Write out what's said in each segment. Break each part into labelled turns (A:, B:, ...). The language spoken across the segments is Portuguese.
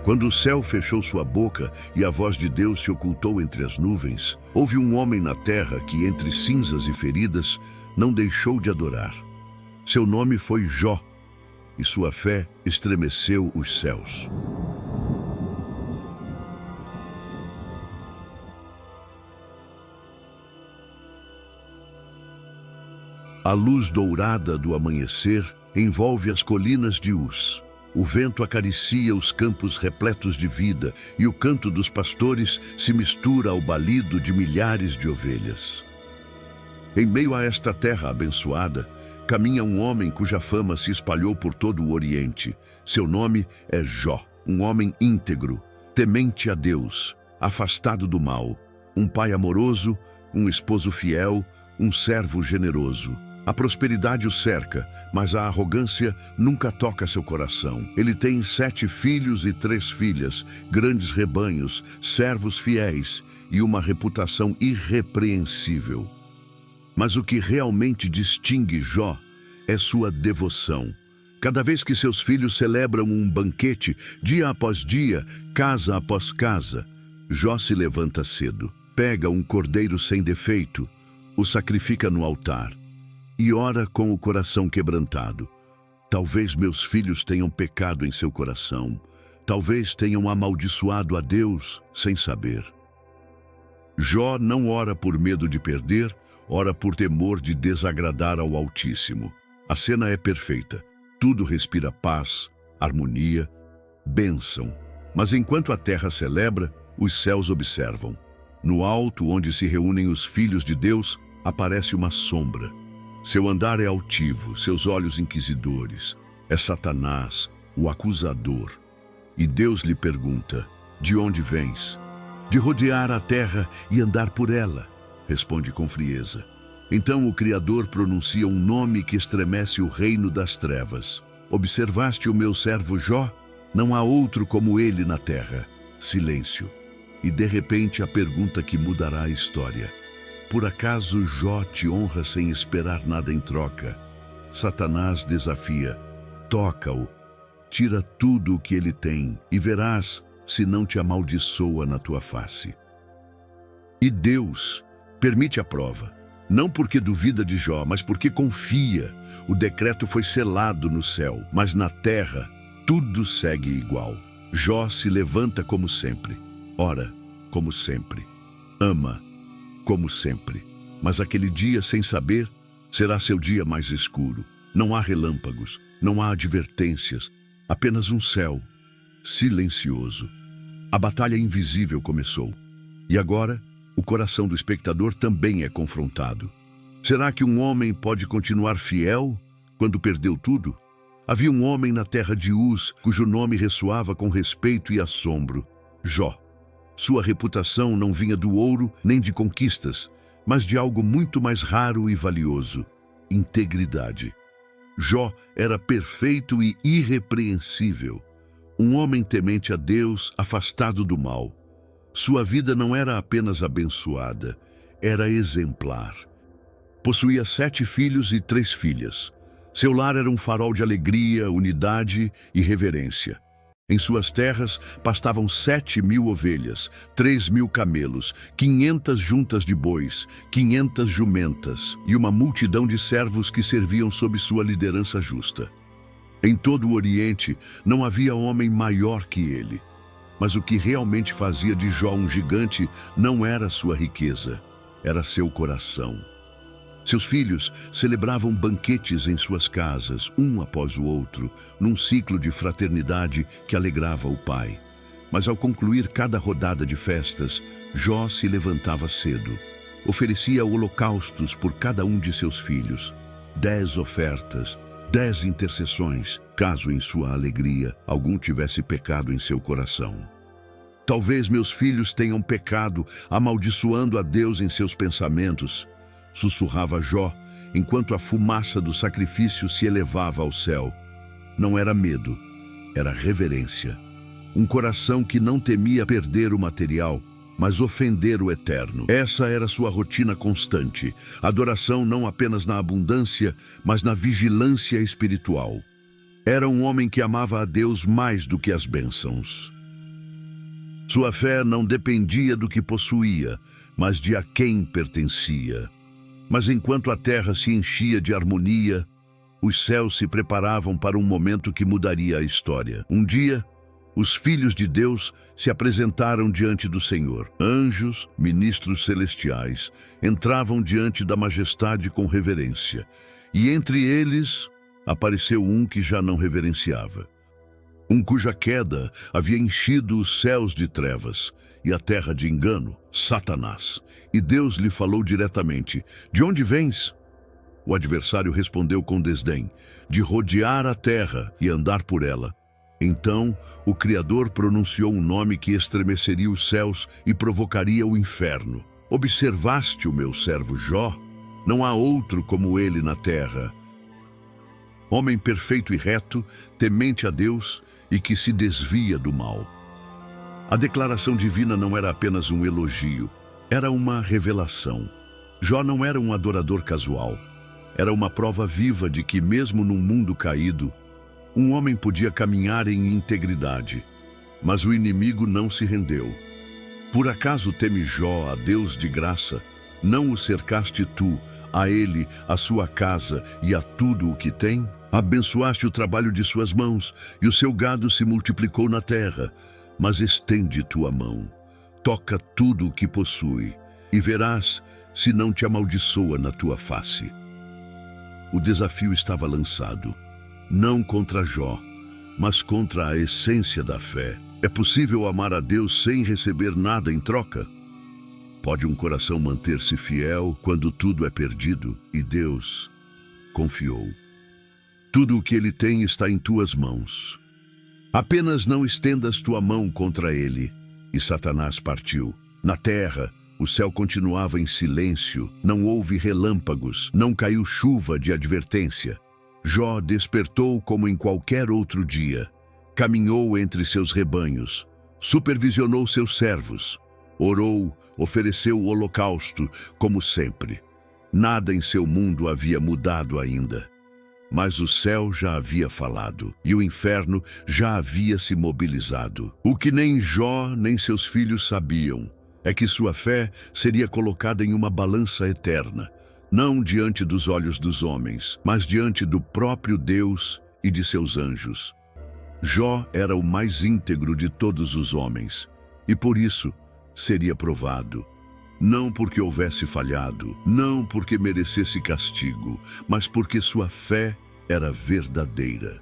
A: Quando o céu fechou sua boca e a voz de Deus se ocultou entre as nuvens, houve um homem na terra que, entre cinzas e feridas, não deixou de adorar. Seu nome foi Jó, e sua fé estremeceu os céus. A luz dourada do amanhecer envolve as colinas de Uz. O vento acaricia os campos repletos de vida e o canto dos pastores se mistura ao balido de milhares de ovelhas. Em meio a esta terra abençoada, caminha um homem cuja fama se espalhou por todo o Oriente. Seu nome é Jó, um homem íntegro, temente a Deus, afastado do mal, um pai amoroso, um esposo fiel, um servo generoso. A prosperidade o cerca, mas a arrogância nunca toca seu coração. Ele tem 7 filhos e 3 filhas, grandes rebanhos, servos fiéis e uma reputação irrepreensível. Mas o que realmente distingue Jó é sua devoção. Cada vez que seus filhos celebram um banquete, dia após dia, casa após casa, Jó se levanta cedo, pega um cordeiro sem defeito, o sacrifica no altar e ora com o coração quebrantado. Talvez meus filhos tenham pecado em seu coração. Talvez tenham amaldiçoado a Deus sem saber. Jó não ora por medo de perder, ora por temor de desagradar ao Altíssimo. A cena é perfeita. Tudo respira paz, harmonia, bênção. Mas enquanto a terra celebra, os céus observam. No alto, onde se reúnem os filhos de Deus, aparece uma sombra. Seu andar é altivo, seus olhos inquisidores. É Satanás, o acusador. E Deus lhe pergunta: de onde vens? De rodear a terra e andar por ela, responde com frieza. Então o Criador pronuncia um nome que estremece o reino das trevas. Observaste o meu servo Jó? Não há outro como ele na terra. Silêncio. E de repente a pergunta que mudará a história. Por acaso Jó te honra sem esperar nada em troca? Satanás desafia: toca-o, tira tudo o que ele tem e verás se não te amaldiçoa na tua face. E Deus permite a prova, não porque duvida de Jó, mas porque confia. O decreto foi selado no céu, mas na terra tudo segue igual. Jó se levanta como sempre, ora como sempre, ama como sempre. Mas aquele dia, sem saber, será seu dia mais escuro. Não há relâmpagos, não há advertências, apenas um céu silencioso. A batalha invisível começou. E agora, o coração do espectador também é confrontado. Será que um homem pode continuar fiel quando perdeu tudo? Havia um homem na terra de Uz, cujo nome ressoava com respeito e assombro: Jó. Sua reputação não vinha do ouro nem de conquistas, mas de algo muito mais raro e valioso: integridade. Jó era perfeito e irrepreensível. Um homem temente a Deus, afastado do mal. Sua vida não era apenas abençoada, era exemplar. Possuía 7 filhos e 3 filhas. Seu lar era um farol de alegria, unidade e reverência. Em suas terras pastavam 7.000 ovelhas, 3.000 camelos, 500 juntas de bois, 500 jumentas e uma multidão de servos que serviam sob sua liderança justa. Em todo o Oriente não havia homem maior que ele. Mas o que realmente fazia de Jó um gigante não era sua riqueza, era seu coração. Seus filhos celebravam banquetes em suas casas, um após o outro, num ciclo de fraternidade que alegrava o pai. Mas ao concluir cada rodada de festas, Jó se levantava cedo. Oferecia holocaustos por cada um de seus filhos, 10 ofertas, 10 intercessões, caso em sua alegria algum tivesse pecado em seu coração. Talvez meus filhos tenham pecado, amaldiçoando a Deus em seus pensamentos, sussurrava Jó, enquanto a fumaça do sacrifício se elevava ao céu. Não era medo, era reverência. Um coração que não temia perder o material, mas ofender o eterno. Essa era sua rotina constante, adoração não apenas na abundância, mas na vigilância espiritual. Era um homem que amava a Deus mais do que as bênçãos. Sua fé não dependia do que possuía, mas de a quem pertencia. Mas enquanto a terra se enchia de harmonia, os céus se preparavam para um momento que mudaria a história. Um dia, os filhos de Deus se apresentaram diante do Senhor. Anjos, ministros celestiais, entravam diante da majestade com reverência. E entre eles apareceu um que já não reverenciava. Um cuja queda havia enchido os céus de trevas e a terra de engano, Satanás. E Deus lhe falou diretamente: "De onde vens?" O adversário respondeu com desdém: "De rodear a terra e andar por ela." Então o Criador pronunciou um nome que estremeceria os céus e provocaria o inferno. "Observaste o meu servo Jó? Não há outro como ele na terra. Homem perfeito e reto, temente a Deus e que se desvia do mal." A declaração divina não era apenas um elogio, era uma revelação. Jó não era um adorador casual. Era uma prova viva de que, mesmo num mundo caído, um homem podia caminhar em integridade. Mas o inimigo não se rendeu. "Por acaso teme Jó a Deus de graça? Não o cercaste tu, a ele, a sua casa e a tudo o que tem? Abençoaste o trabalho de suas mãos, e o seu gado se multiplicou na terra. Mas estende tua mão, toca tudo o que possui, e verás se não te amaldiçoa na tua face." O desafio estava lançado, não contra Jó, mas contra a essência da fé. É possível amar a Deus sem receber nada em troca? Pode um coração manter-se fiel quando tudo é perdido? E Deus confiou: "Tudo o que ele tem está em tuas mãos. Apenas não estendas tua mão contra ele." E Satanás partiu. Na terra, o céu continuava em silêncio, não houve relâmpagos, não caiu chuva de advertência. Jó despertou como em qualquer outro dia. Caminhou entre seus rebanhos, supervisionou seus servos, orou, ofereceu o holocausto, como sempre. Nada em seu mundo havia mudado ainda. Mas o céu já havia falado, e o inferno já havia se mobilizado. O que nem Jó nem seus filhos sabiam é que sua fé seria colocada em uma balança eterna, não diante dos olhos dos homens, mas diante do próprio Deus e de seus anjos. Jó era o mais íntegro de todos os homens, e por isso seria provado. Não porque houvesse falhado, não porque merecesse castigo, mas porque sua fé era verdadeira.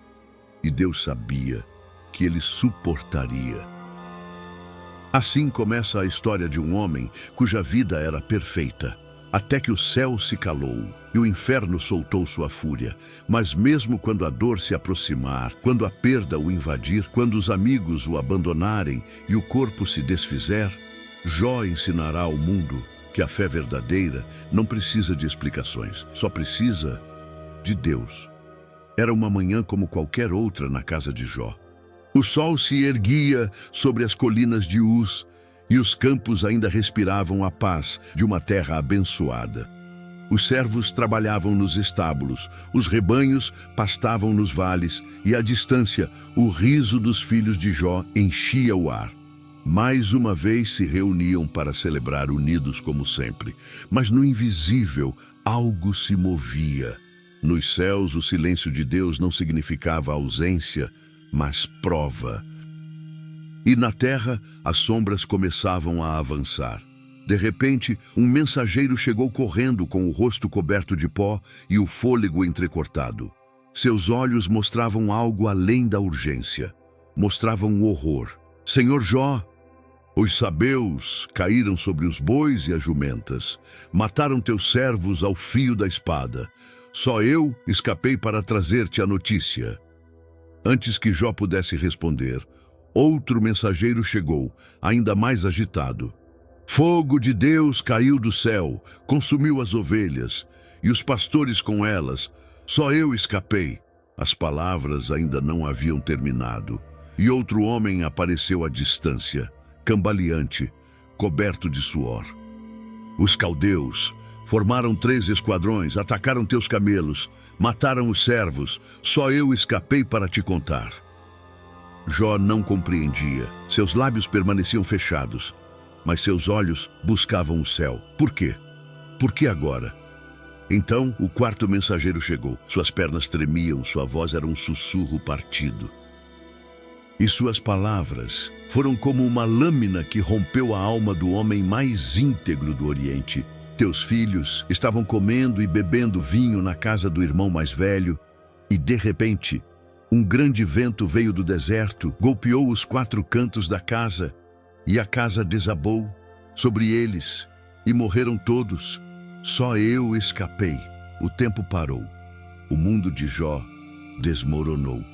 A: E Deus sabia que ele suportaria. Assim começa a história de um homem cuja vida era perfeita, até que o céu se calou e o inferno soltou sua fúria. Mas mesmo quando a dor se aproximar, quando a perda o invadir, quando os amigos o abandonarem e o corpo se desfizer, Jó ensinará ao mundo que a fé verdadeira não precisa de explicações, só precisa de Deus. Era uma manhã como qualquer outra na casa de Jó. O sol se erguia sobre as colinas de Uz e os campos ainda respiravam a paz de uma terra abençoada. Os servos trabalhavam nos estábulos, os rebanhos pastavam nos vales e, à distância, o riso dos filhos de Jó enchia o ar. Mais uma vez se reuniam para celebrar unidos como sempre, mas no invisível algo se movia. Nos céus, o silêncio de Deus não significava ausência, mas prova. E na terra, as sombras começavam a avançar. De repente, um mensageiro chegou correndo com o rosto coberto de pó e o fôlego entrecortado. Seus olhos mostravam algo além da urgência. Mostravam um horror. "Senhor Jó, os sabeus caíram sobre os bois e as jumentas. Mataram teus servos ao fio da espada. Só eu escapei para trazer-te a notícia." Antes que Jó pudesse responder, outro mensageiro chegou, ainda mais agitado. "Fogo de Deus caiu do céu, consumiu as ovelhas, e os pastores com elas. Só eu escapei." As palavras ainda não haviam terminado, e outro homem apareceu à distância, cambaleante, coberto de suor. "Os caldeus formaram 3 esquadrões, atacaram teus camelos, mataram os servos. Só eu escapei para te contar." Jó não compreendia. Seus lábios permaneciam fechados, mas seus olhos buscavam o céu. Por quê? Por que agora? Então o quarto mensageiro chegou. Suas pernas tremiam, sua voz era um sussurro partido. E suas palavras foram como uma lâmina que rompeu a alma do homem mais íntegro do Oriente. Teus filhos estavam comendo e bebendo vinho na casa do irmão mais velho, e de repente, um grande vento veio do deserto, golpeou os 4 cantos da casa, e a casa desabou sobre eles, e morreram todos. Só eu escapei. O tempo parou. O mundo de Jó desmoronou.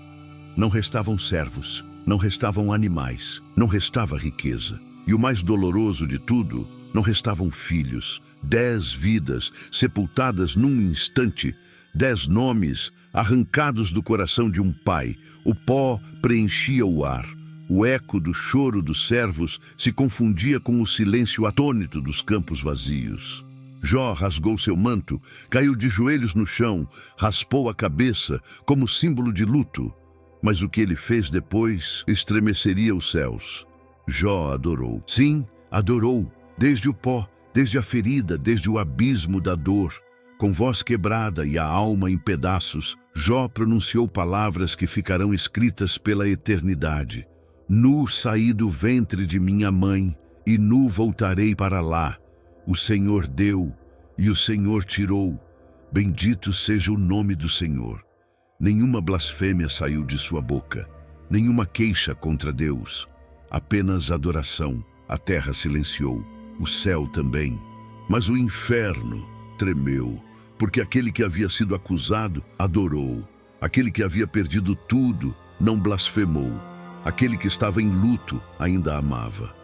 A: Não restavam servos, não restavam animais, não restava riqueza. E o mais doloroso de tudo, não restavam filhos. 10 vidas sepultadas num instante, 10 nomes arrancados do coração de um pai. O pó preenchia o ar. O eco do choro dos servos se confundia com o silêncio atônito dos campos vazios. Jó rasgou seu manto, caiu de joelhos no chão, raspou a cabeça como símbolo de luto. Mas o que ele fez depois estremeceria os céus. Jó adorou. Sim, adorou. Desde o pó, desde a ferida, desde o abismo da dor. Com voz quebrada e a alma em pedaços, Jó pronunciou palavras que ficarão escritas pela eternidade. Nu saí do ventre de minha mãe, e nu voltarei para lá. O Senhor deu, e o Senhor tirou. Bendito seja o nome do Senhor. Nenhuma blasfêmia saiu de sua boca, nenhuma queixa contra Deus. Apenas adoração. A terra silenciou, o céu também. Mas o inferno tremeu, porque aquele que havia sido acusado adorou. Aquele que havia perdido tudo não blasfemou. Aquele que estava em luto ainda amava.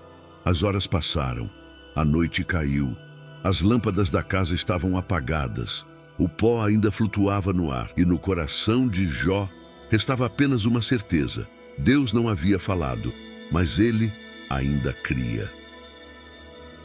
A: As horas passaram, a noite caiu, as lâmpadas da casa estavam apagadas, o pó ainda flutuava no ar, e no coração de Jó restava apenas uma certeza: Deus não havia falado, mas ele ainda cria.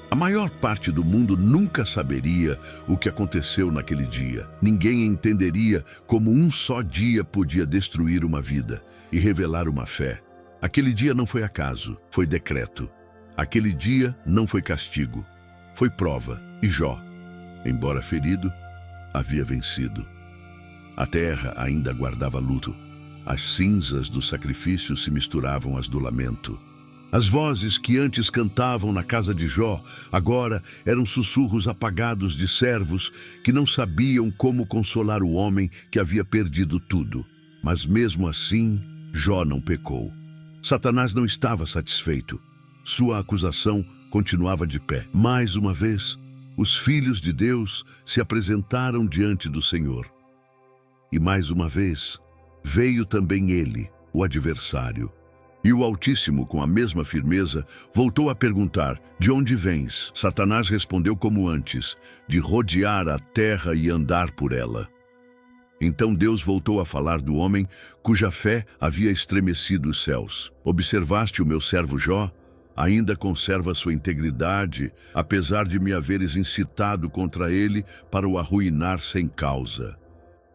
A: A maior parte do mundo nunca saberia o que aconteceu naquele dia. Ninguém entenderia como um só dia podia destruir uma vida e revelar uma fé. Aquele dia não foi acaso, foi decreto. Aquele dia não foi castigo, foi prova. E Jó, embora ferido, havia vencido. A terra ainda guardava luto. As cinzas do sacrifício se misturavam às do lamento. As vozes que antes cantavam na casa de Jó, agora eram sussurros apagados de servos que não sabiam como consolar o homem que havia perdido tudo. Mas mesmo assim, Jó não pecou. Satanás não estava satisfeito. Sua acusação continuava de pé. Mais uma vez, os filhos de Deus se apresentaram diante do Senhor. E mais uma vez, veio também ele, o adversário. E o Altíssimo, com a mesma firmeza, voltou a perguntar: de onde vens? Satanás respondeu como antes: de rodear a terra e andar por ela. Então Deus voltou a falar do homem cuja fé havia estremecido os céus. Observaste o meu servo Jó? Ainda conserva sua integridade, apesar de me haveres incitado contra ele para o arruinar sem causa.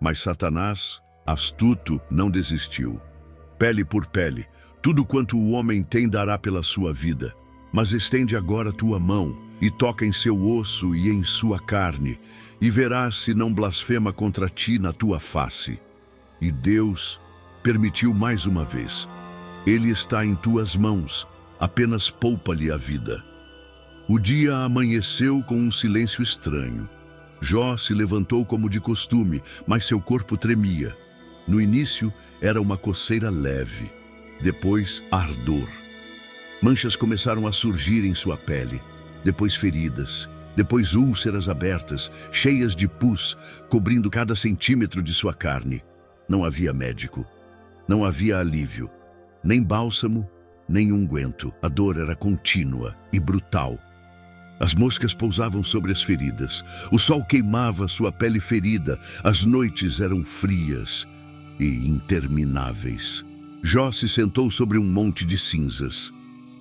A: Mas Satanás, astuto, não desistiu. Pele por pele, tudo quanto o homem tem dará pela sua vida. Mas estende agora tua mão e toca em seu osso e em sua carne, e verás se não blasfema contra ti na tua face. E Deus permitiu mais uma vez. Ele está em tuas mãos, apenas poupa-lhe a vida. O dia amanheceu com um silêncio estranho. Jó se levantou como de costume, mas seu corpo tremia. No início era uma coceira leve, depois ardor. Manchas começaram a surgir em sua pele, depois feridas, depois úlceras abertas, cheias de pus, cobrindo cada centímetro de sua carne. Não havia médico, não havia alívio, nem bálsamo, nem unguento. A dor era contínua e brutal. As moscas pousavam sobre as feridas, o sol queimava sua pele ferida, as noites eram frias e intermináveis. Jó se sentou sobre um monte de cinzas,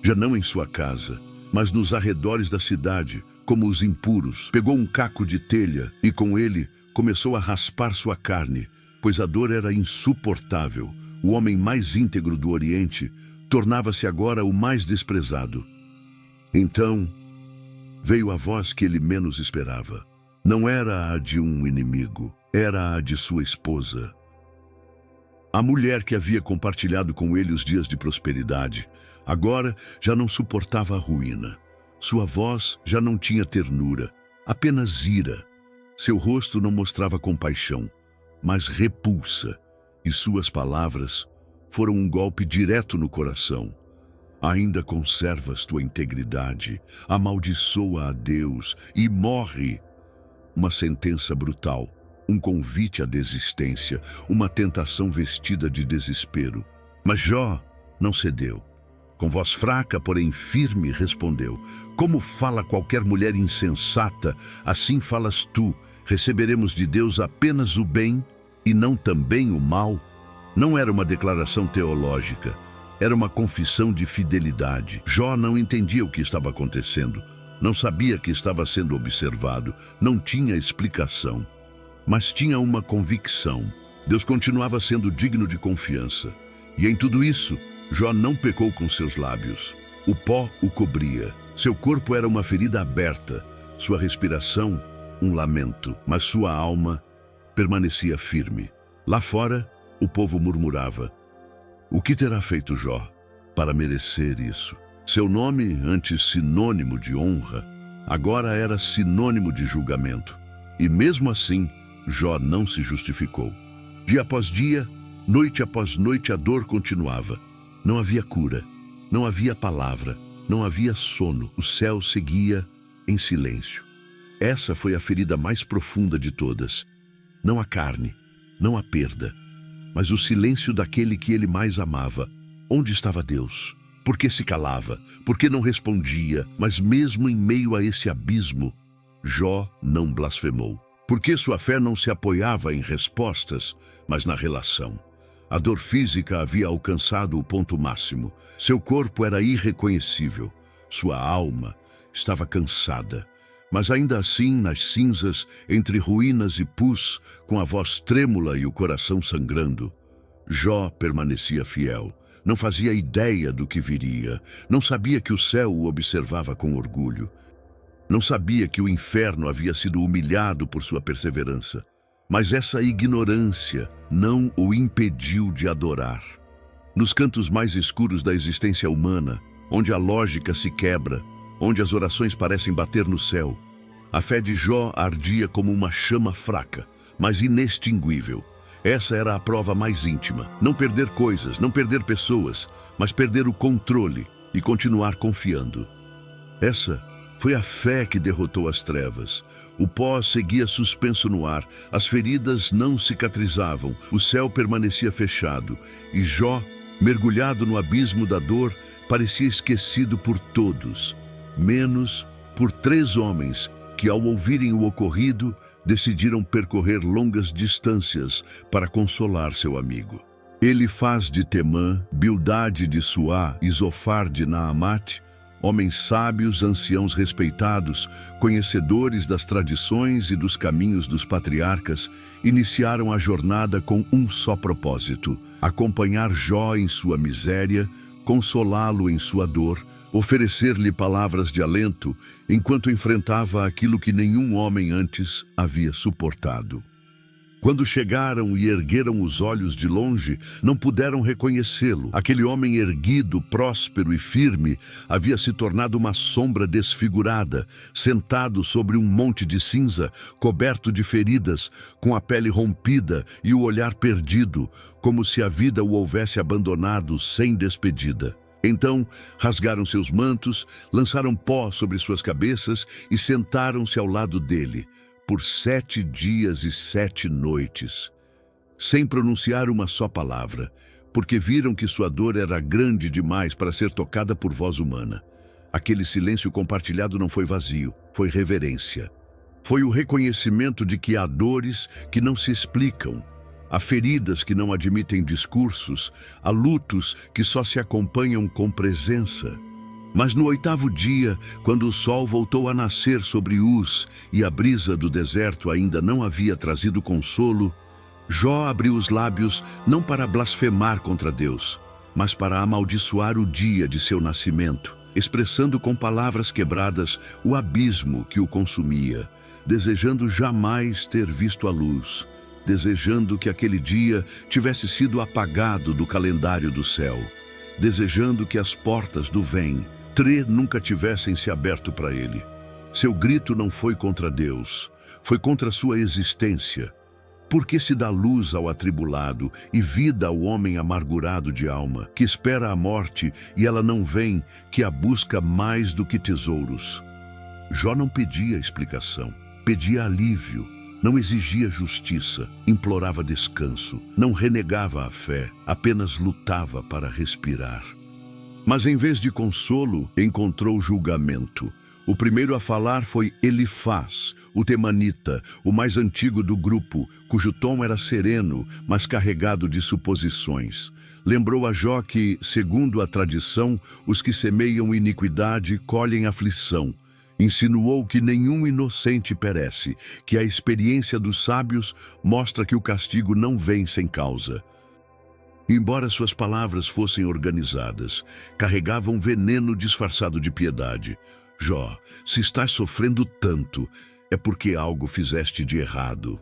A: já não em sua casa, mas nos arredores da cidade, como os impuros. Pegou um caco de telha e com ele começou a raspar sua carne, pois a dor era insuportável. o homem mais íntegro do Oriente, tornava-se agora o mais desprezado. Então veio a voz que ele menos esperava. Não era a de um inimigo, era a de sua esposa. A mulher que havia compartilhado com ele os dias de prosperidade, agora já não suportava a ruína. Sua voz já não tinha ternura, apenas ira. Seu rosto não mostrava compaixão, mas repulsa, e suas palavras foram um golpe direto no coração. Ainda conservas tua integridade, amaldiçoa a Deus e morre. Uma sentença brutal, um convite à desistência, uma tentação vestida de desespero. Mas Jó não cedeu. Com voz fraca, porém firme, respondeu: como fala qualquer mulher insensata, assim falas tu. Receberemos de Deus apenas o bem e não também o mal? Não era uma declaração teológica, era uma confissão de fidelidade. Jó não entendia o que estava acontecendo, não sabia que estava sendo observado, não tinha explicação, mas tinha uma convicção. Deus continuava sendo digno de confiança. E em tudo isso, Jó não pecou com seus lábios. O pó o cobria, seu corpo era uma ferida aberta, sua respiração um lamento, mas sua alma permanecia firme. Lá fora, o povo murmurava: o que terá feito Jó para merecer isso? Seu nome, antes sinônimo de honra, agora era sinônimo de julgamento. E mesmo assim, Jó não se justificou. Dia após dia, noite após noite, a dor continuava. Não havia cura, não havia palavra, não havia sono. O céu seguia em silêncio. Essa foi a ferida mais profunda de todas. Não a carne, não a perda, mas o silêncio daquele que ele mais amava. Onde estava Deus? Por que se calava? Por que não respondia? Mas mesmo em meio a esse abismo, Jó não blasfemou. Porque sua fé não se apoiava em respostas, mas na relação. A dor física havia alcançado o ponto máximo. Seu corpo era irreconhecível. Sua alma estava cansada. Mas ainda assim, nas cinzas, entre ruínas e pus, com a voz trêmula e o coração sangrando, Jó permanecia fiel. Não fazia ideia do que viria. Não sabia que o céu o observava com orgulho. Não sabia que o inferno havia sido humilhado por sua perseverança. Mas essa ignorância não o impediu de adorar. Nos cantos mais escuros da existência humana, onde a lógica se quebra, onde as orações parecem bater no céu, a fé de Jó ardia como uma chama fraca, mas inextinguível. Essa era a prova mais íntima. Não perder coisas, não perder pessoas, mas perder o controle e continuar confiando. Essa foi a fé que derrotou as trevas. O pó seguia suspenso no ar, as feridas não cicatrizavam, o céu permanecia fechado, e Jó, mergulhado no abismo da dor, parecia esquecido por todos, menos por 3 homens que, ao ouvirem o ocorrido, decidiram percorrer longas distâncias para consolar seu amigo. Elifaz de Temã, Bildade de Suá e Zofar de Naamate, homens sábios, anciãos respeitados, conhecedores das tradições e dos caminhos dos patriarcas, iniciaram a jornada com um só propósito: acompanhar Jó em sua miséria, consolá-lo em sua dor, oferecer-lhe palavras de alento enquanto enfrentava aquilo que nenhum homem antes havia suportado. Quando chegaram e ergueram os olhos de longe, não puderam reconhecê-lo. Aquele homem erguido, próspero e firme, havia se tornado uma sombra desfigurada, sentado sobre um monte de cinza, coberto de feridas, com a pele rompida e o olhar perdido, como se a vida o houvesse abandonado sem despedida. Então, rasgaram seus mantos, lançaram pó sobre suas cabeças e sentaram-se ao lado dele, por 7 dias e 7 noites, sem pronunciar uma só palavra, porque viram que sua dor era grande demais para ser tocada por voz humana. Aquele silêncio compartilhado não foi vazio, foi reverência. Foi o reconhecimento de que há dores que não se explicam, há feridas que não admitem discursos, há lutos que só se acompanham com presença. Mas no 8º dia, quando o sol voltou a nascer sobre Uz e a brisa do deserto ainda não havia trazido consolo, Jó abriu os lábios não para blasfemar contra Deus, mas para amaldiçoar o dia de seu nascimento, expressando com palavras quebradas o abismo que o consumia, desejando jamais ter visto a luz, desejando que aquele dia tivesse sido apagado do calendário do céu, desejando que as portas do Vem-Trê nunca tivessem se aberto para ele. Seu grito não foi contra Deus, foi contra sua existência. Por que se dá luz ao atribulado e vida ao homem amargurado de alma, que espera a morte e ela não vem, que a busca mais do que tesouros? Jó não pedia explicação, pedia alívio, não exigia justiça, implorava descanso, não renegava a fé, apenas lutava para respirar. Mas em vez de consolo, encontrou julgamento. O primeiro a falar foi Elifaz, o temanita, o mais antigo do grupo, cujo tom era sereno, mas carregado de suposições. Lembrou a Jó que, segundo a tradição, os que semeiam iniquidade colhem aflição. Insinuou que nenhum inocente perece, que a experiência dos sábios mostra que o castigo não vem sem causa. Embora suas palavras fossem organizadas, carregavam veneno disfarçado de piedade. Jó, se estás sofrendo tanto, é porque algo fizeste de errado.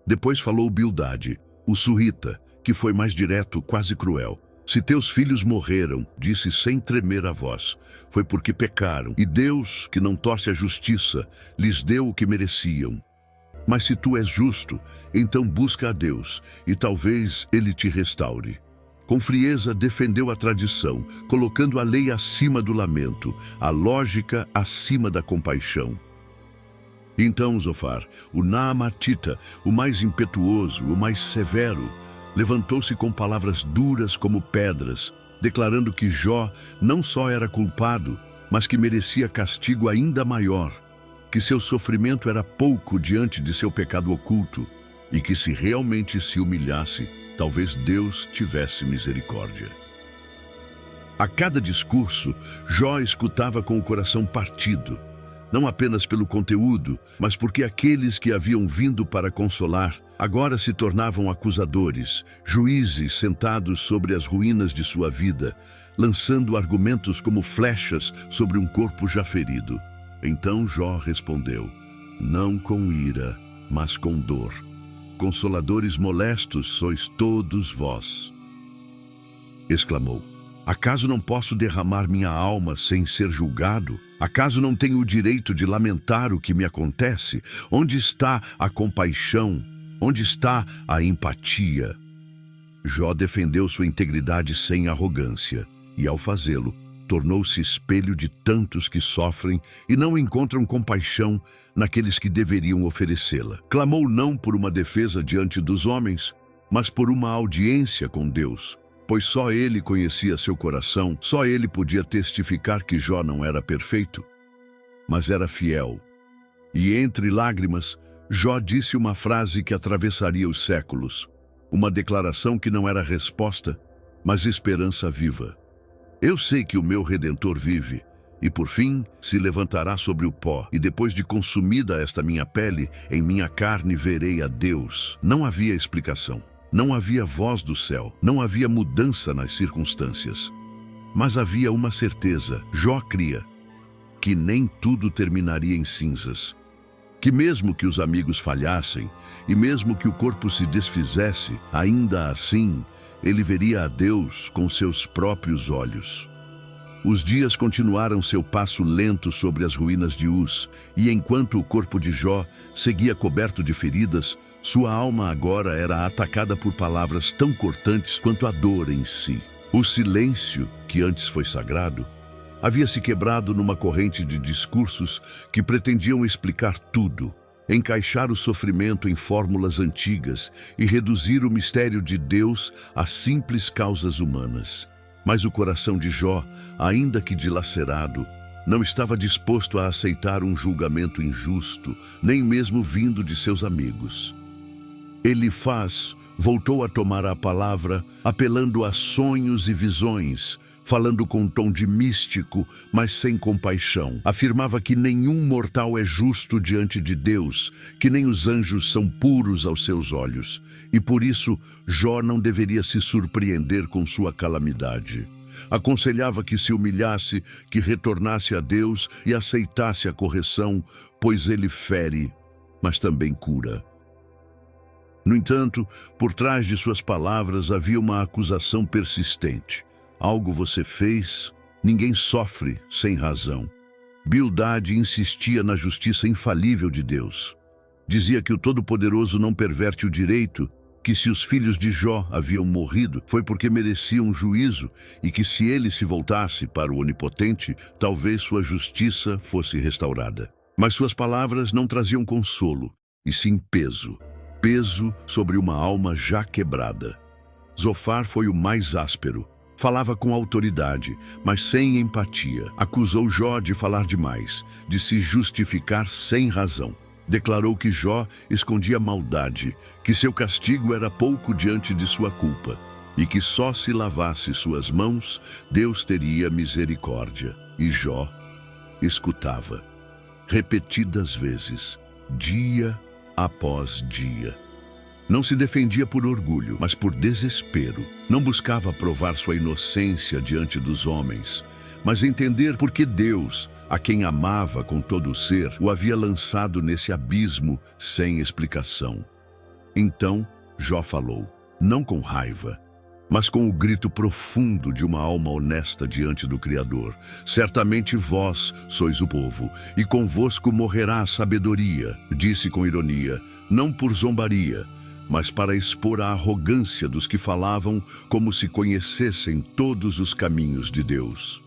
A: Depois falou Bildade, o surrita, que foi mais direto, quase cruel. Se teus filhos morreram, disse sem tremer a voz, foi porque pecaram, e Deus, que não torce a justiça, lhes deu o que mereciam. Mas se tu és justo, então busca a Deus, e talvez Ele te restaure. Com frieza defendeu a tradição, colocando a lei acima do lamento, a lógica acima da compaixão. Então Zofar, o Naamatita, o mais impetuoso, o mais severo, levantou-se com palavras duras como pedras, declarando que Jó não só era culpado, mas que merecia castigo ainda maior, que seu sofrimento era pouco diante de seu pecado oculto, e que se realmente se humilhasse, talvez Deus tivesse misericórdia. A cada discurso, Jó escutava com o coração partido, não apenas pelo conteúdo, mas porque aqueles que haviam vindo para consolar agora se tornavam acusadores, juízes sentados sobre as ruínas de sua vida, lançando argumentos como flechas sobre um corpo já ferido. Então Jó respondeu: não com ira, mas com dor. Consoladores molestos sois todos vós. Exclamou: acaso não posso derramar minha alma sem ser julgado? Acaso não tenho o direito de lamentar o que me acontece? Onde está a compaixão? Onde está a empatia? Jó defendeu sua integridade sem arrogância, e ao fazê-lo, tornou-se espelho de tantos que sofrem e não encontram compaixão naqueles que deveriam oferecê-la. Clamou não por uma defesa diante dos homens, mas por uma audiência com Deus, pois só ele conhecia seu coração, só ele podia testificar que Jó não era perfeito, mas era fiel. E entre lágrimas, Jó disse uma frase que atravessaria os séculos, uma declaração que não era resposta, mas esperança viva. Eu sei que o meu Redentor vive, e por fim se levantará sobre o pó, e depois de consumida esta minha pele, em minha carne verei a Deus. Não havia explicação, não havia voz do céu, não havia mudança nas circunstâncias. Mas havia uma certeza, Jó cria, que nem tudo terminaria em cinzas. Que mesmo que os amigos falhassem, e mesmo que o corpo se desfizesse, ainda assim, ele veria a Deus com seus próprios olhos. Os dias continuaram seu passo lento sobre as ruínas de Uz, e enquanto o corpo de Jó seguia coberto de feridas, sua alma agora era atacada por palavras tão cortantes quanto a dor em si. O silêncio, que antes foi sagrado, havia se quebrado numa corrente de discursos que pretendiam explicar tudo, encaixar o sofrimento em fórmulas antigas e reduzir o mistério de Deus a simples causas humanas. Mas o coração de Jó, ainda que dilacerado, não estava disposto a aceitar um julgamento injusto, nem mesmo vindo de seus amigos. Elifaz voltou a tomar a palavra, apelando a sonhos e visões, falando com um tom de místico, mas sem compaixão. Afirmava que nenhum mortal é justo diante de Deus, que nem os anjos são puros aos seus olhos. E por isso, Jó não deveria se surpreender com sua calamidade. Aconselhava que se humilhasse, que retornasse a Deus e aceitasse a correção, pois ele fere, mas também cura. No entanto, por trás de suas palavras havia uma acusação persistente. Algo você fez, ninguém sofre sem razão. Bildade insistia na justiça infalível de Deus. Dizia que o Todo-Poderoso não perverte o direito, que se os filhos de Jó haviam morrido foi porque mereciam juízo e que se ele se voltasse para o Onipotente, talvez sua justiça fosse restaurada. Mas suas palavras não traziam consolo, e sim peso. Peso sobre uma alma já quebrada. Zofar foi o mais áspero. Falava com autoridade, mas sem empatia. Acusou Jó de falar demais, de se justificar sem razão. Declarou que Jó escondia maldade, que seu castigo era pouco diante de sua culpa, e que só se lavasse suas mãos, Deus teria misericórdia. E Jó escutava, repetidas vezes, dia após dia. Não se defendia por orgulho, mas por desespero. Não buscava provar sua inocência diante dos homens, mas entender por que Deus, a quem amava com todo o ser, o havia lançado nesse abismo sem explicação. Então, Jó falou, não com raiva, mas com o grito profundo de uma alma honesta diante do Criador. Certamente vós sois o povo, e convosco morrerá a sabedoria, disse com ironia, não por zombaria, mas para expor a arrogância dos que falavam como se conhecessem todos os caminhos de Deus.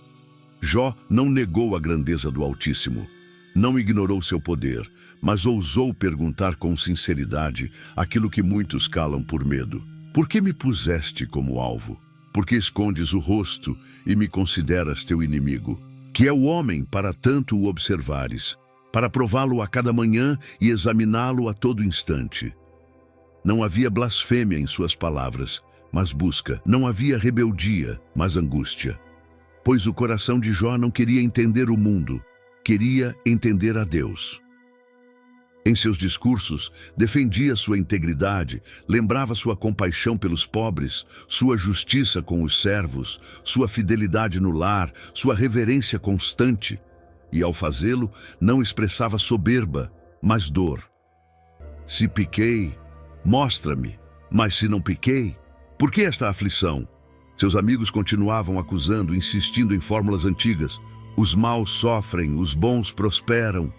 A: Jó não negou a grandeza do Altíssimo, não ignorou seu poder, mas ousou perguntar com sinceridade aquilo que muitos calam por medo. Por que me puseste como alvo? Por que escondes o rosto e me consideras teu inimigo? Que é o homem para tanto o observares, para prová-lo a cada manhã e examiná-lo a todo instante. Não havia blasfêmia em suas palavras, mas busca. Não havia rebeldia, mas angústia. Pois o coração de Jó não queria entender o mundo, queria entender a Deus. Em seus discursos, defendia sua integridade, lembrava sua compaixão pelos pobres, sua justiça com os servos, sua fidelidade no lar, sua reverência constante. E ao fazê-lo, não expressava soberba, mas dor. Se piquei, mostra-me, mas se não piquei, por que esta aflição? Seus amigos continuavam acusando, insistindo em fórmulas antigas. Os maus sofrem, os bons prosperam.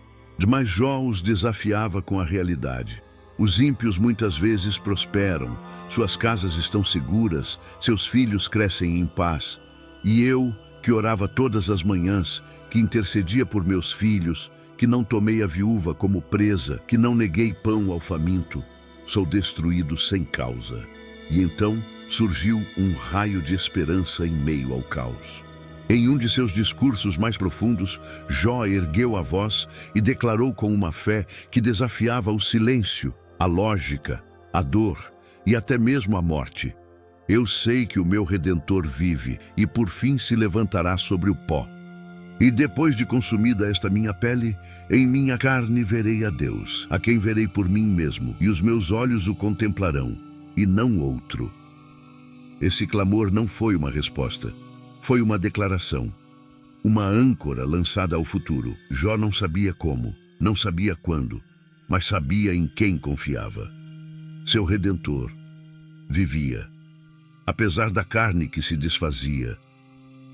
A: Mas Jó os desafiava com a realidade. Os ímpios muitas vezes prosperam, suas casas estão seguras, seus filhos crescem em paz. E eu, que orava todas as manhãs, que intercedia por meus filhos, que não tomei a viúva como presa, que não neguei pão ao faminto, sou destruído sem causa. E então surgiu um raio de esperança em meio ao caos. Em um de seus discursos mais profundos, Jó ergueu a voz e declarou com uma fé que desafiava o silêncio, a lógica, a dor e até mesmo a morte. Eu sei que o meu Redentor vive e por fim se levantará sobre o pó. E depois de consumida esta minha pele, em minha carne verei a Deus, a quem verei por mim mesmo, e os meus olhos o contemplarão, e não outro. Esse clamor não foi uma resposta. Foi uma declaração, uma âncora lançada ao futuro. Jó não sabia como, não sabia quando, mas sabia em quem confiava. Seu Redentor vivia, apesar da carne que se desfazia,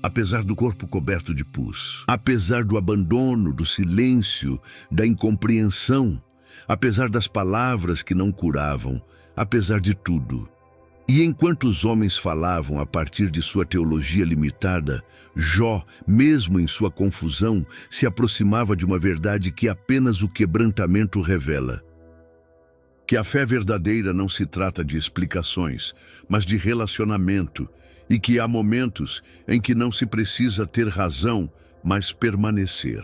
A: apesar do corpo coberto de pus, apesar do abandono, do silêncio, da incompreensão, apesar das palavras que não curavam, apesar de tudo. E enquanto os homens falavam a partir de sua teologia limitada, Jó, mesmo em sua confusão, se aproximava de uma verdade que apenas o quebrantamento revela. Que a fé verdadeira não se trata de explicações, mas de relacionamento, e que há momentos em que não se precisa ter razão, mas permanecer.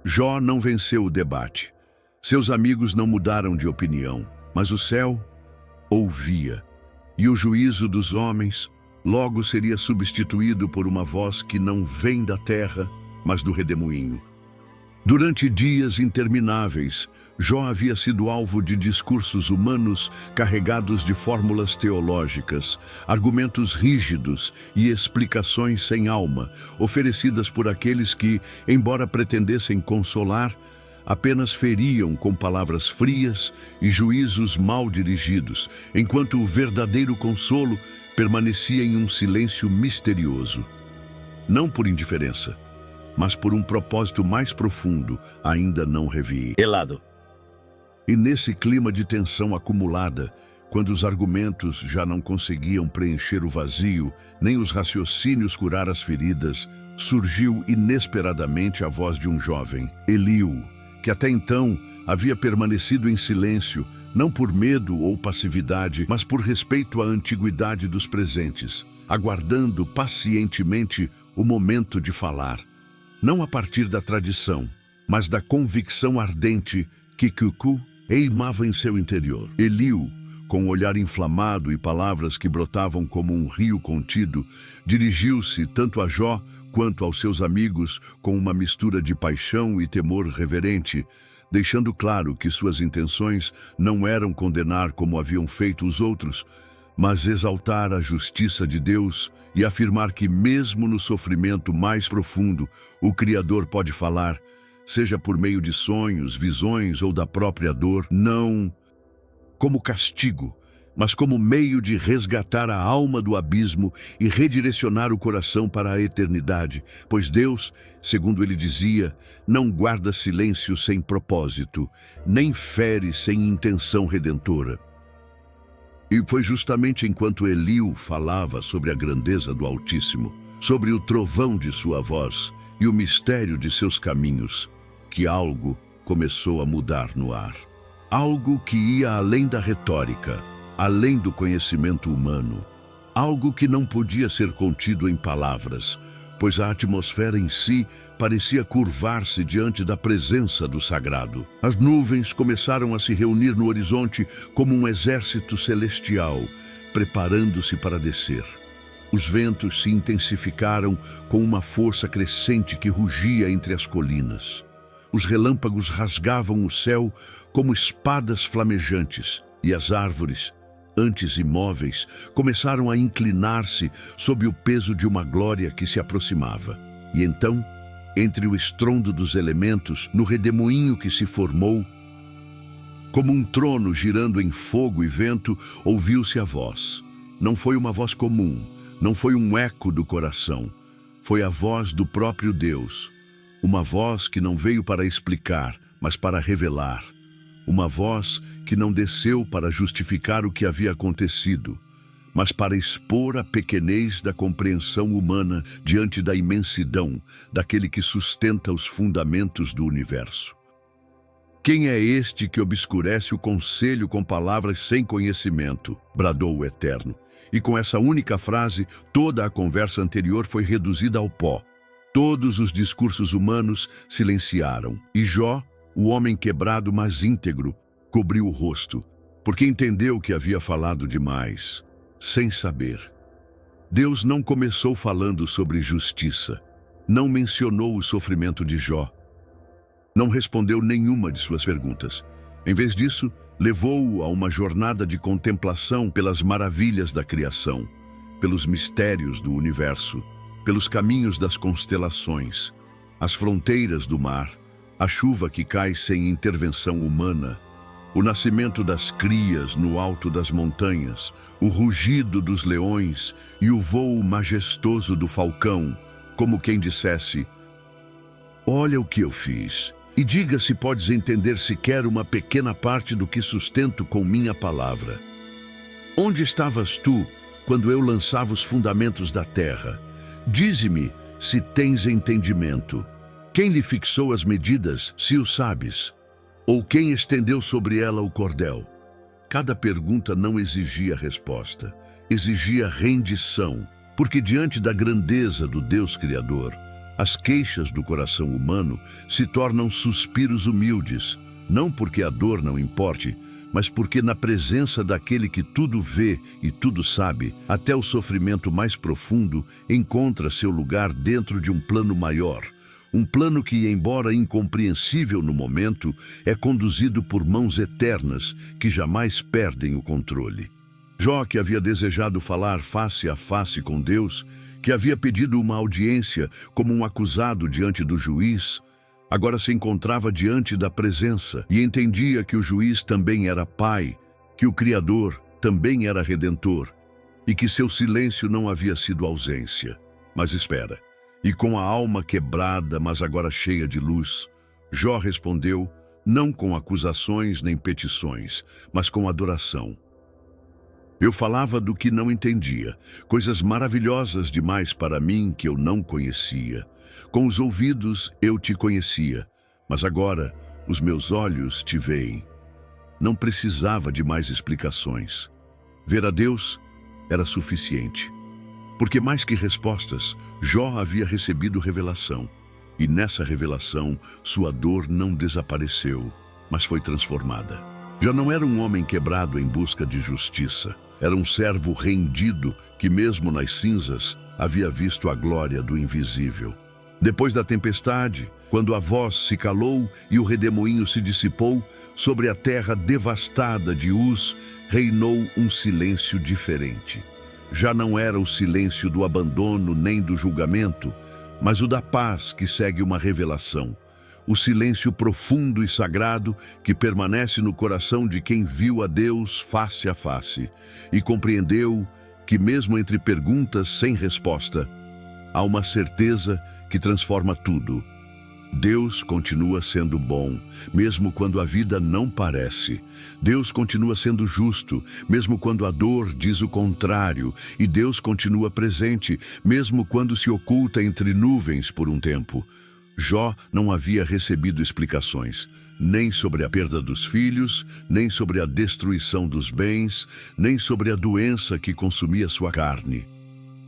A: Jó não venceu o debate. Seus amigos não mudaram de opinião, mas o céu ouvia. E o juízo dos homens logo seria substituído por uma voz que não vem da terra, mas do redemoinho. Durante dias intermináveis, Jó havia sido alvo de discursos humanos carregados de fórmulas teológicas, argumentos rígidos e explicações sem alma, oferecidas por aqueles que, embora pretendessem consolar, apenas feriam com palavras frias e juízos mal dirigidos, enquanto o verdadeiro consolo permanecia em um silêncio misterioso. Não por indiferença, mas por um propósito mais profundo, ainda não revelado. E nesse clima de tensão acumulada, quando os argumentos já não conseguiam preencher o vazio, nem os raciocínios curar as feridas, surgiu inesperadamente a voz de um jovem, Eliú, que até então havia permanecido em silêncio, não por medo ou passividade, mas por respeito à antiguidade dos presentes, aguardando pacientemente o momento de falar. Não a partir da tradição, mas da convicção ardente que Cucu eimava em seu interior. Eliú, com um olhar inflamado e palavras que brotavam como um rio contido, dirigiu-se tanto a Jó quanto aos seus amigos com uma mistura de paixão e temor reverente, deixando claro que suas intenções não eram condenar como haviam feito os outros, mas exaltar a justiça de Deus e afirmar que mesmo no sofrimento mais profundo, o Criador pode falar, seja por meio de sonhos, visões ou da própria dor, não como castigo, mas como meio de resgatar a alma do abismo e redirecionar o coração para a eternidade, pois Deus, segundo ele dizia, não guarda silêncio sem propósito, nem fere sem intenção redentora. E foi justamente enquanto Eliú falava sobre a grandeza do Altíssimo, sobre o trovão de sua voz e o mistério de seus caminhos, que algo começou a mudar no ar. Algo que ia além da retórica, além do conhecimento humano. Algo que não podia ser contido em palavras, pois a atmosfera em si parecia curvar-se diante da presença do sagrado. As nuvens começaram a se reunir no horizonte como um exército celestial, preparando-se para descer. Os ventos se intensificaram com uma força crescente que rugia entre as colinas. Os relâmpagos rasgavam o céu como espadas flamejantes, e as árvores, antes imóveis, começaram a inclinar-se sob o peso de uma glória que se aproximava. E então, entre o estrondo dos elementos, no redemoinho que se formou, como um trono girando em fogo e vento, ouviu-se a voz. Não foi uma voz comum, não foi um eco do coração, foi a voz do próprio Deus. Uma voz que não veio para explicar, mas para revelar. Uma voz que não desceu para justificar o que havia acontecido, mas para expor a pequenez da compreensão humana diante da imensidão daquele que sustenta os fundamentos do universo. Quem é este que obscurece o conselho com palavras sem conhecimento? Bradou o Eterno. E com essa única frase, toda a conversa anterior foi reduzida ao pó. Todos os discursos humanos silenciaram. E Jó, o homem quebrado mas íntegro, cobriu o rosto, porque entendeu que havia falado demais, sem saber. Deus não começou falando sobre justiça, não mencionou o sofrimento de Jó, não respondeu nenhuma de suas perguntas. Em vez disso, levou-o a uma jornada de contemplação pelas maravilhas da criação, pelos mistérios do universo, pelos caminhos das constelações, as fronteiras do mar, a chuva que cai sem intervenção humana, o nascimento das crias no alto das montanhas, o rugido dos leões e o vôo majestoso do falcão, como quem dissesse: olha o que eu fiz, e diga se podes entender sequer uma pequena parte do que sustento com minha palavra. Onde estavas tu quando eu lançava os fundamentos da terra? Dize-me se tens entendimento. Quem lhe fixou as medidas, se o sabes? Ou quem estendeu sobre ela o cordel? Cada pergunta não exigia resposta, exigia rendição, porque diante da grandeza do Deus Criador, as queixas do coração humano se tornam suspiros humildes, não porque a dor não importe, mas porque na presença daquele que tudo vê e tudo sabe, até o sofrimento mais profundo encontra seu lugar dentro de um plano maior. Um plano que, embora incompreensível no momento, é conduzido por mãos eternas que jamais perdem o controle. Jó, que havia desejado falar face a face com Deus, que havia pedido uma audiência como um acusado diante do juiz, agora se encontrava diante da presença e entendia que o juiz também era Pai, que o Criador também era Redentor e que seu silêncio não havia sido ausência. Mas espera, e com a alma quebrada, mas agora cheia de luz, Jó respondeu, não com acusações nem petições, mas com adoração. Eu falava do que não entendia, coisas maravilhosas demais para mim que eu não conhecia. Com os ouvidos eu te conhecia, mas agora os meus olhos te veem. Não precisava de mais explicações. Ver a Deus era suficiente. Porque mais que respostas, Jó havia recebido revelação. E nessa revelação, sua dor não desapareceu, mas foi transformada. Já não era um homem quebrado em busca de justiça. Era um servo rendido que, mesmo nas cinzas, havia visto a glória do invisível. Depois da tempestade, quando a voz se calou e o redemoinho se dissipou, sobre a terra devastada de Uz, reinou um silêncio diferente. Já não era o silêncio do abandono nem do julgamento, mas o da paz que segue uma revelação. O silêncio profundo e sagrado que permanece no coração de quem viu a Deus face a face e compreendeu que, mesmo entre perguntas sem resposta, há uma certeza que transforma tudo. Deus continua sendo bom, mesmo quando a vida não parece. Deus continua sendo justo, mesmo quando a dor diz o contrário. E Deus continua presente, mesmo quando se oculta entre nuvens por um tempo. Jó não havia recebido explicações, nem sobre a perda dos filhos, nem sobre a destruição dos bens, nem sobre a doença que consumia sua carne.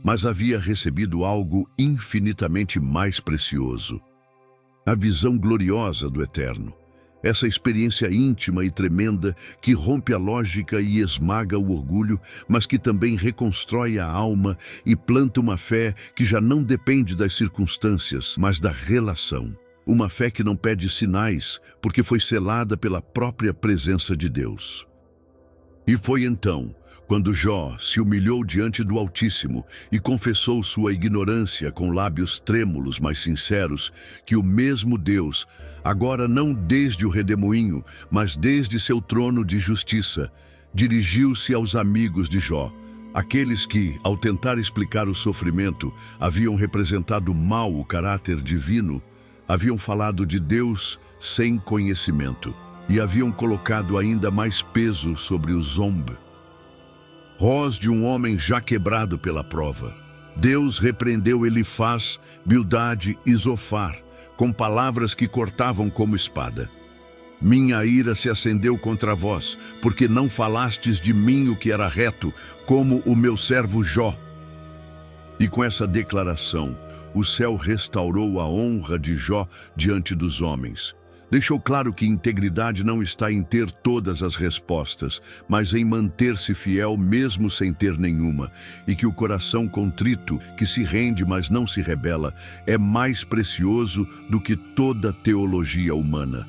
A: Mas havia recebido algo infinitamente mais precioso: a visão gloriosa do Eterno. Essa experiência íntima e tremenda que rompe a lógica e esmaga o orgulho, mas que também reconstrói a alma e planta uma fé que já não depende das circunstâncias, mas da relação. Uma fé que não pede sinais, porque foi selada pela própria presença de Deus. E foi então, quando Jó se humilhou diante do Altíssimo e confessou sua ignorância com lábios trêmulos, mas sinceros, que o mesmo Deus, agora não desde o redemoinho, mas desde seu trono de justiça, dirigiu-se aos amigos de Jó, aqueles que, ao tentar explicar o sofrimento, haviam representado mal o caráter divino, haviam falado de Deus sem conhecimento e haviam colocado ainda mais peso sobre o zombe. Voz de um homem já quebrado pela prova. Deus repreendeu Elifaz, Bildade e Zofar, com palavras que cortavam como espada. Minha ira se acendeu contra vós, porque não falastes de mim o que era reto, como o meu servo Jó. E com essa declaração, o céu restaurou a honra de Jó diante dos homens. Deixou claro que integridade não está em ter todas as respostas, mas em manter-se fiel mesmo sem ter nenhuma, e que o coração contrito, que se rende mas não se rebela, é mais precioso do que toda teologia humana.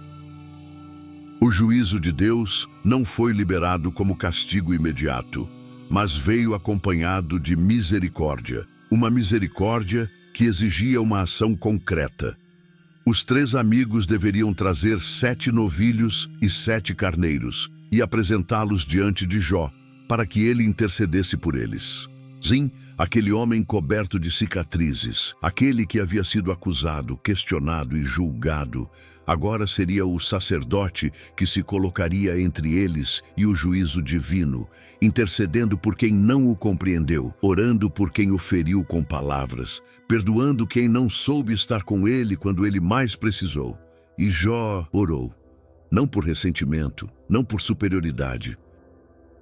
A: O juízo de Deus não foi liberado como castigo imediato, mas veio acompanhado de misericórdia, uma misericórdia que exigia uma ação concreta. Os 3 amigos deveriam trazer 7 novilhos e 7 carneiros e apresentá-los diante de Jó, para que ele intercedesse por eles. Sim, aquele homem coberto de cicatrizes, aquele que havia sido acusado, questionado e julgado, agora seria o sacerdote que se colocaria entre eles e o juízo divino, intercedendo por quem não o compreendeu, orando por quem o feriu com palavras, perdoando quem não soube estar com ele quando ele mais precisou. E Jó orou, não por ressentimento, não por superioridade,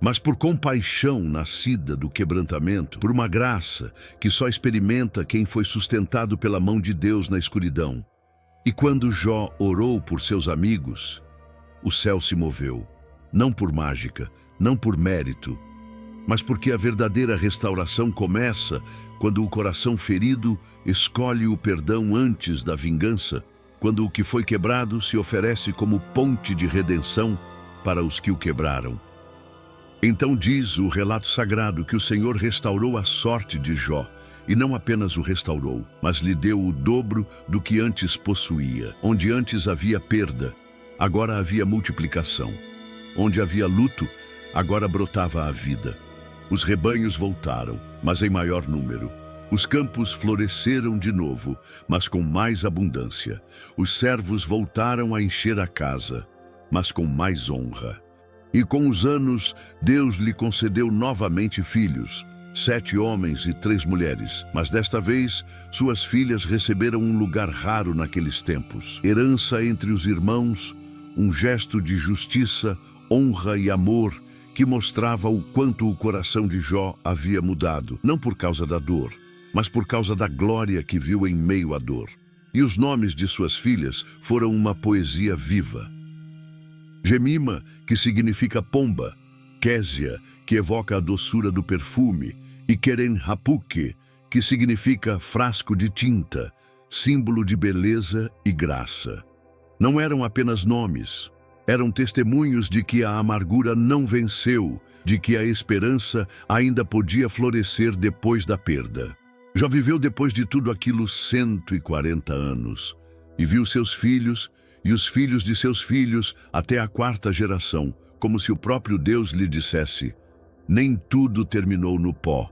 A: mas por compaixão nascida do quebrantamento, por uma graça que só experimenta quem foi sustentado pela mão de Deus na escuridão. E quando Jó orou por seus amigos, o céu se moveu. não por mágica, não por mérito, mas porque a verdadeira restauração começa quando o coração ferido escolhe o perdão antes da vingança, quando o que foi quebrado se oferece como ponte de redenção para os que o quebraram. Então diz o relato sagrado que o Senhor restaurou a sorte de Jó, e não apenas o restaurou, mas lhe deu o dobro do que antes possuía. Onde antes havia perda, agora havia multiplicação. Onde havia luto, agora brotava a vida. Os rebanhos voltaram, mas em maior número. Os campos floresceram de novo, mas com mais abundância. Os servos voltaram a encher a casa, mas com mais honra. E com os anos, Deus lhe concedeu novamente filhos, 7 homens e 3 mulheres. Mas desta vez, suas filhas receberam um lugar raro naqueles tempos. Herança entre os irmãos, um gesto de justiça, honra e amor, que mostrava o quanto o coração de Jó havia mudado, não por causa da dor, mas por causa da glória que viu em meio à dor. E os nomes de suas filhas foram uma poesia viva. Jemima, que significa pomba, Késia, que evoca a doçura do perfume, e Queren-Hapuque, que significa frasco de tinta, símbolo de beleza e graça. Não eram apenas nomes, eram testemunhos de que a amargura não venceu, de que a esperança ainda podia florescer depois da perda. Jó viveu depois de tudo aquilo 140 anos, e viu seus filhos e os filhos de seus filhos até a 4ª geração, como se o próprio Deus lhe dissesse: nem tudo terminou no pó.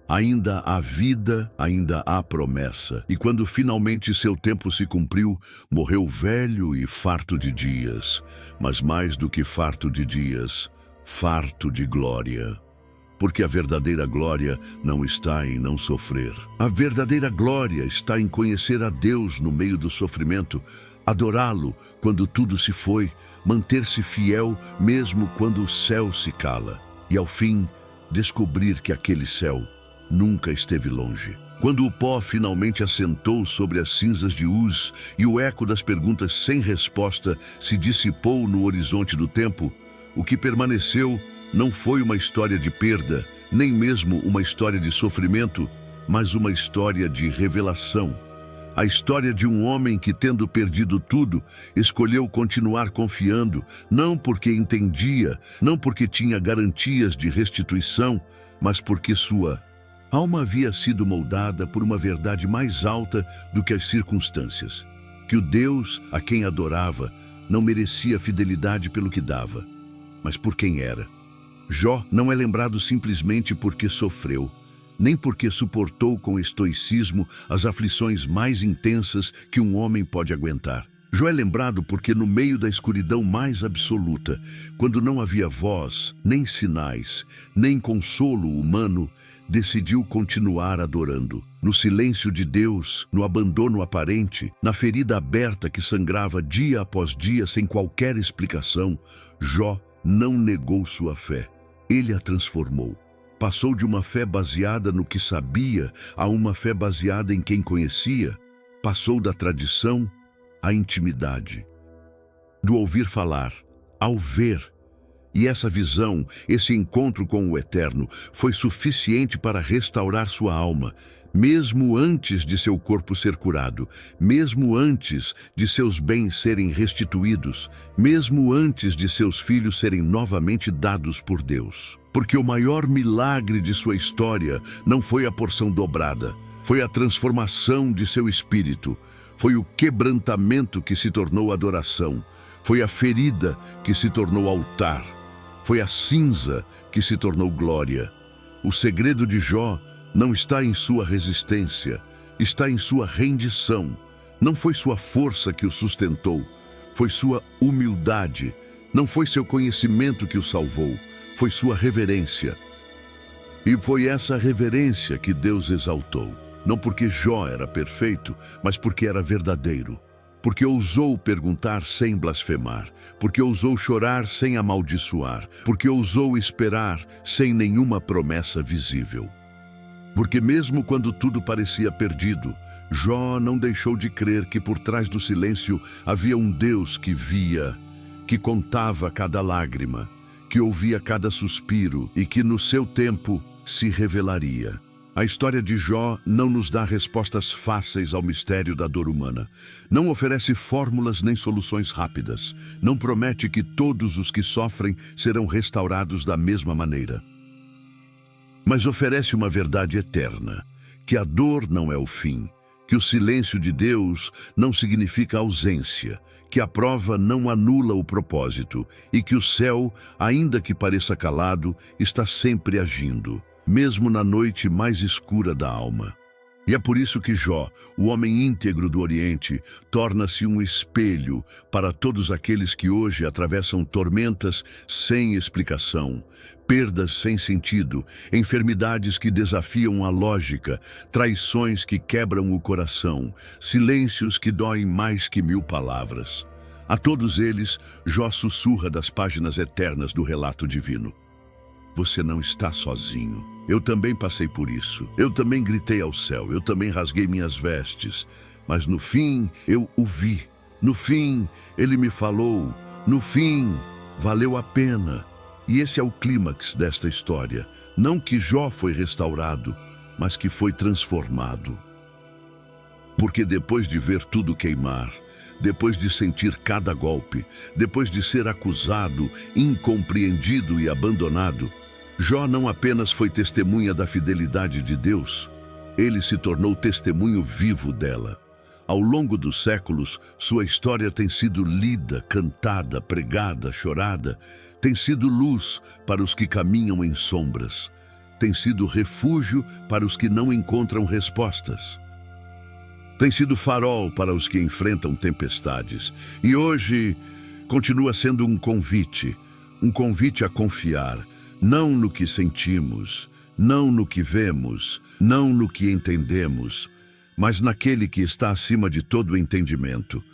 A: Ainda há vida, ainda há promessa. E quando finalmente seu tempo se cumpriu, morreu velho e farto de dias. Mas mais do que farto de dias, farto de glória. Porque a verdadeira glória não está em não sofrer. A verdadeira glória está em conhecer a Deus no meio do sofrimento, adorá-lo quando tudo se foi, manter-se fiel mesmo quando o céu se cala. E ao fim, descobrir que aquele céu nunca esteve longe. Quando o pó finalmente assentou sobre as cinzas de Uz e o eco das perguntas sem resposta se dissipou no horizonte do tempo, o que permaneceu não foi uma história de perda, nem mesmo uma história de sofrimento, mas uma história de revelação. A história de um homem que, tendo perdido tudo, escolheu continuar confiando, não porque entendia, não porque tinha garantias de restituição, mas porque sua alma havia sido moldada por uma verdade mais alta do que as circunstâncias, que o Deus a quem adorava não merecia fidelidade pelo que dava, mas por quem era. Jó não é lembrado simplesmente porque sofreu, nem porque suportou com estoicismo as aflições mais intensas que um homem pode aguentar. Jó é lembrado porque no meio da escuridão mais absoluta, quando não havia voz, nem sinais, nem consolo humano, decidiu continuar adorando. No silêncio de Deus, no abandono aparente, na ferida aberta que sangrava dia após dia sem qualquer explicação, Jó não negou sua fé. Ele a transformou. Passou de uma fé baseada no que sabia a uma fé baseada em quem conhecia. Passou da tradição à intimidade, do ouvir falar ao ver. E essa visão, esse encontro com o Eterno, foi suficiente para restaurar sua alma, mesmo antes de seu corpo ser curado, mesmo antes de seus bens serem restituídos, mesmo antes de seus filhos serem novamente dados por Deus. Porque o maior milagre de sua história não foi a porção dobrada, foi a transformação de seu espírito, foi o quebrantamento que se tornou adoração, foi a ferida que se tornou altar, foi a cinza que se tornou glória. O segredo de Jó não está em sua resistência, está em sua rendição. Não foi sua força que o sustentou, foi sua humildade. Não foi seu conhecimento que o salvou, foi sua reverência. E foi essa reverência que Deus exaltou. Não porque Jó era perfeito, mas porque era verdadeiro. Porque ousou perguntar sem blasfemar, porque ousou chorar sem amaldiçoar, porque ousou esperar sem nenhuma promessa visível. Porque mesmo quando tudo parecia perdido, Jó não deixou de crer que por trás do silêncio havia um Deus que via, que contava cada lágrima, que ouvia cada suspiro e que no seu tempo se revelaria. A história de Jó não nos dá respostas fáceis ao mistério da dor humana. Não oferece fórmulas nem soluções rápidas. Não promete que todos os que sofrem serão restaurados da mesma maneira. Mas oferece uma verdade eterna, que a dor não é o fim, que o silêncio de Deus não significa ausência, que a prova não anula o propósito e que o céu, ainda que pareça calado, está sempre agindo, mesmo na noite mais escura da alma. E é por isso que Jó, o homem íntegro do Oriente, torna-se um espelho para todos aqueles que hoje atravessam tormentas sem explicação, perdas sem sentido, enfermidades que desafiam a lógica, traições que quebram o coração, silêncios que doem mais que 1000 palavras. A todos eles, Jó sussurra das páginas eternas do relato divino. Você não está sozinho. Eu também passei por isso. Eu também gritei ao céu. Eu também rasguei minhas vestes. Mas no fim, eu o vi. No fim, ele me falou. No fim, valeu a pena. E esse é o clímax desta história. Não que Jó foi restaurado, mas que foi transformado. Porque depois de ver tudo queimar, depois de sentir cada golpe, depois de ser acusado, incompreendido e abandonado, Jó não apenas foi testemunha da fidelidade de Deus, ele se tornou testemunho vivo dela. Ao longo dos séculos, sua história tem sido lida, cantada, pregada, chorada, tem sido luz para os que caminham em sombras, tem sido refúgio para os que não encontram respostas. Tem sido farol para os que enfrentam tempestades. E hoje continua sendo um convite a confiar, não no que sentimos, não no que vemos, não no que entendemos, mas naquele que está acima de todo entendimento.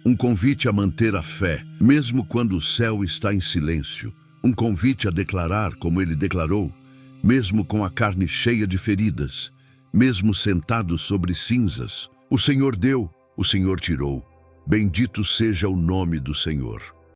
A: Um convite a manter a fé, mesmo quando o céu está em silêncio. Um convite a declarar como ele declarou, mesmo com a carne cheia de feridas, mesmo sentado sobre cinzas. O Senhor deu, o Senhor tirou. Bendito seja o nome do Senhor.